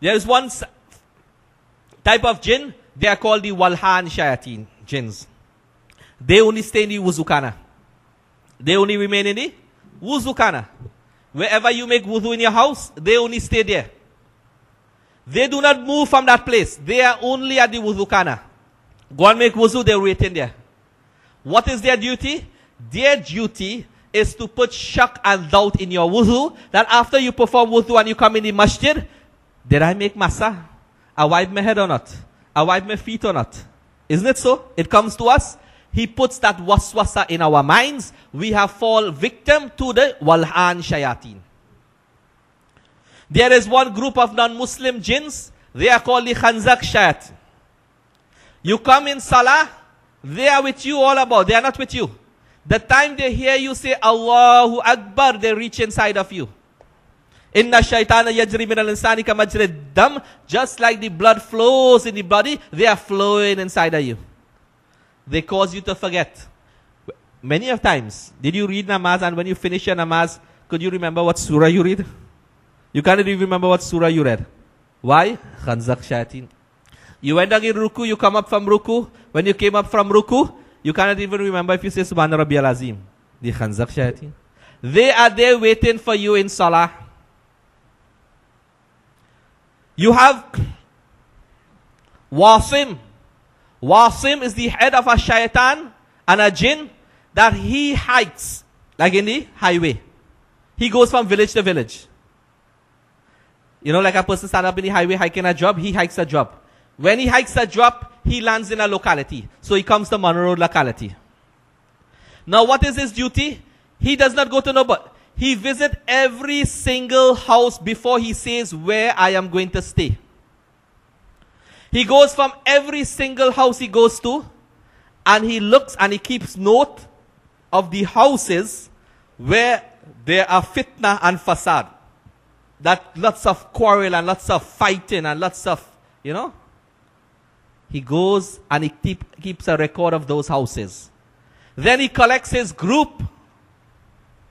There is one type of jinn, they are called the walhan shayateen, jinns. They only stay in the wuzukana. They only remain in the wuzukana. Wherever you make wuzu in your house, they only stay there. They do not move from that place. They are only at the wuzukana. Go and make wuzu, they're waiting there. What is their duty? Their duty is to put shak and doubt in your wuzu, that after you perform wuzu and you come in the masjid, did I make masa? I wipe my head or not? I wipe my feet or not? Isn't it so? It comes to us. He puts that waswasa in our minds. We have fallen victim to the walhan shayateen. There is one group of non-Muslim jinns. They are called the khanzak shayateen. You come in salah, they are with you all about. They are not with you. The time they hear you say Allahu Akbar, they reach inside of you. Inna shaytana yajri min al-insani ka majri dam. Just like the blood flows in the body, they are flowing inside of you. They cause you to forget. Many of times, did you read namaz, and when you finish your namaz, could you remember what surah you read? You can't even remember what surah you read. Why? Khanzak shayateen. You went down in ruku, you come up from ruku. When you came up from ruku, you cannot even remember if you say Subhana Rabbiyal Azim. The khanzak shayateen. They are there waiting for you in salah. You have Wasim. Wasim is the head of a shaitan and a jinn that he hikes, like in the highway. He goes from village to village. You know, like a person stand up in the highway hiking a job, he hikes a job. When he hikes a job, he lands in a locality. So he comes to Monroe locality. Now what is his duty? He does not go to nobody. He visits every single house before he says where I am going to stay. He goes from every single house he goes to, and he looks and he keeps note of the houses where there are fitna and fasad. That lots of quarrel and lots of fighting and lots of, you know. He goes and he keeps a record of those houses. Then he collects his group,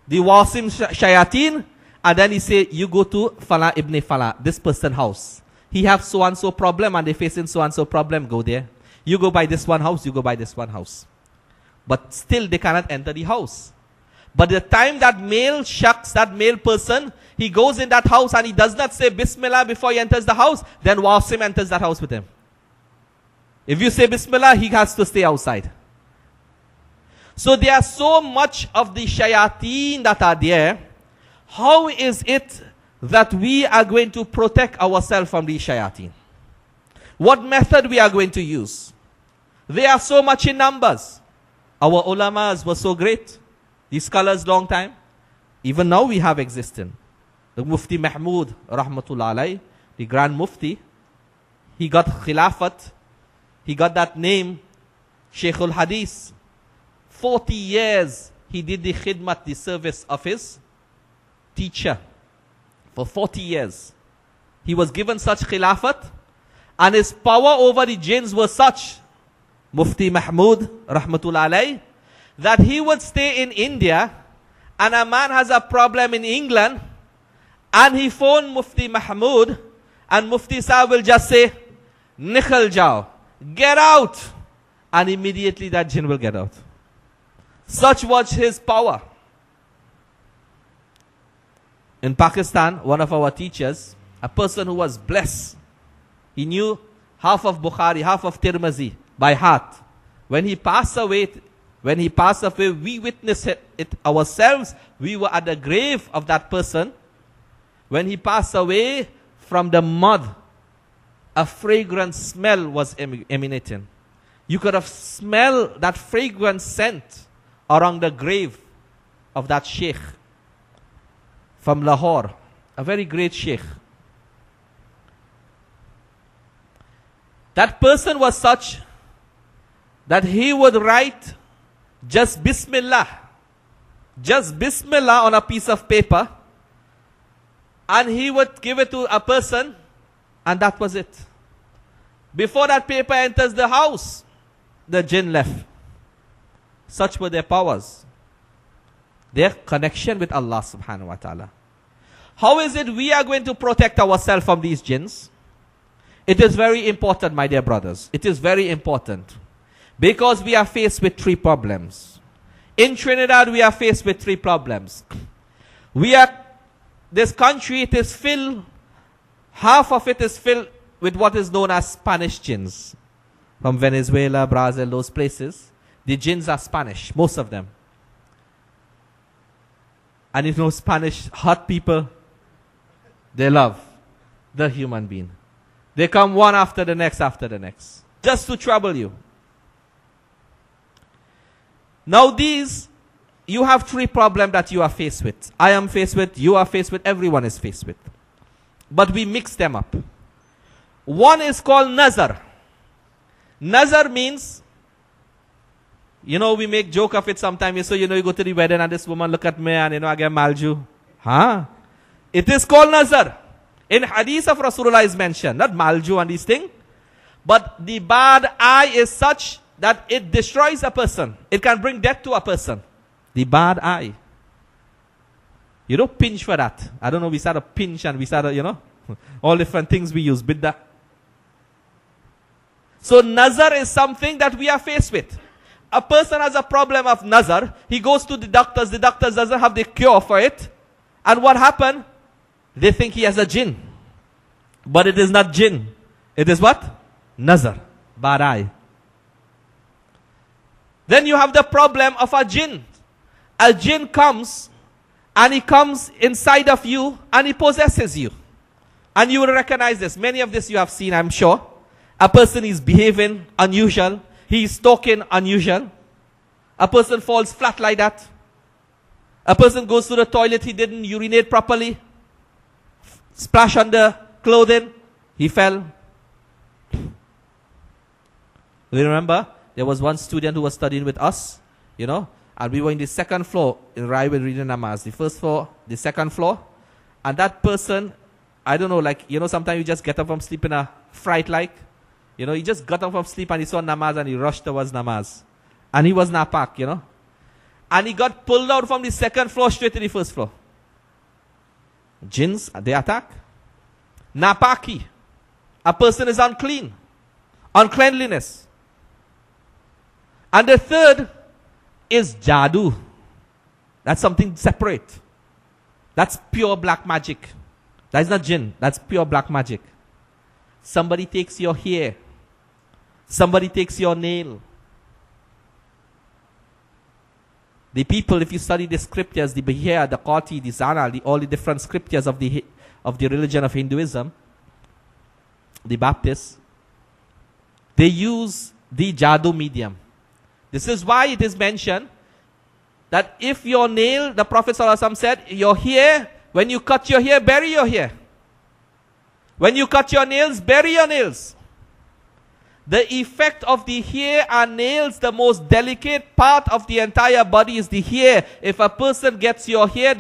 the Wasim Shayateen, and then he say, you go to Fala ibn Fala, this person's house. He have so-and-so problem and they facing so-and-so problem, go there. You go by this one house, you go by this one house. But still they cannot enter the house. But the time that male shaks, that male person, he goes in that house and he does not say Bismillah before he enters the house, then Wasim enters that house with him. If you say Bismillah, he has to stay outside. So there are so much of the shayateen that are there. How is it that we are going to protect ourselves from these shayateen? What method we are going to use? They are so much in numbers. Our ulamas were so great. These scholars long time. Even now we have existing. The Mufti Mahmud, rahmatullah alayh, the Grand Mufti, he got Khilafat. He got that name, Sheikhul Hadith. 40 years he did the khidmat, the service of his teacher. For 40 years. He was given such khilafat, and his power over the jinns was such, Mufti Mahmud, rahmatullah alayh, that he would stay in India, and a man has a problem in England, and he phoned Mufti Mahmud, and Mufti Sahib will just say, Nikhal jao, get out, and immediately that jinn will get out. Such was his power. In Pakistan, one of our teachers, a person who was blessed, he knew half of Bukhari, half of Tirmizi by heart. When he passed away, we witnessed it ourselves. We were at the grave of that person. When he passed away, from the mud, a fragrant smell was emanating. You could have smelled that fragrant scent around the grave of that sheikh from Lahore, a very great sheikh. That person was such that he would write just Bismillah on a piece of paper, and he would give it to a person, and that was it. Before that paper enters the house, the jinn left. Such were their powers. Their connection with Allah subhanahu wa ta'ala. How is it we are going to protect ourselves from these jinns? It is very important, my dear brothers. It is very important. Because we are faced with three problems. In Trinidad, we are faced with three problems. This country, it is filled, half of it is filled with what is known as Spanish jinns. From Venezuela, Brazil, those places. The jinns are Spanish, most of them. And you know, Spanish hot people, they love the human being. They come one after the next, just to trouble you. Now you have three problems that you are faced with. I am faced with, you are faced with, everyone is faced with. But we mix them up. One is called nazar. Nazar means, you know, we make joke of it sometimes. So, you know, you go to the wedding and this woman look at me and, you know, I get malju. Huh? It is called nazar. In hadith of Rasulullah is mentioned, not malju and these things. But the bad eye is such that it destroys a person. It can bring death to a person. The bad eye. You don't pinch for that. I don't know, we start to pinch and we start to, you know, all different things we use. Bidda. So nazar is something that we are faced with. A person has a problem of nazar. He goes to the doctors. The doctors doesn't have the cure for it. And what happened? They think he has a jinn. But it is not jinn. It is what? Nazar. Bad eye. Then you have the problem of a jinn. A jinn comes and he comes inside of you and he possesses you. And you will recognize this. Many of this you have seen, I'm sure. A person is behaving unusual. He is talking unusual. A person falls flat like that. A person goes to the toilet, he didn't urinate properly. Splash on the clothing, he fell. You remember? There was one student who was studying with us, you know, and we were in the second floor in Rai with reading namaz. The first floor, the second floor. And that person, I don't know, like, you know, sometimes you just get up from sleep in a fright like. You know, he just got up from sleep and he saw namaz and he rushed towards namaz. And he was napak, you know. And he got pulled out from the second floor straight to the first floor. Jinns, they attack. Napaki. A person is unclean. Uncleanliness. And the third is jadoo. That's something separate. That's pure black magic. That's not jinn. That's pure black magic. Somebody takes your hair. Somebody takes your nail. The people, if you study the scriptures, the Bahia, the Qati, the Zana, all the different scriptures of the religion of Hinduism, the Baptists, they use the jadoo medium. This is why it is mentioned that if your nail, the Prophet ﷺ said, your hair, when you cut your hair, bury your hair. When you cut your nails, bury your nails. The effect of the hair and nails, the most delicate part of the entire body is the hair. If a person gets your hair, they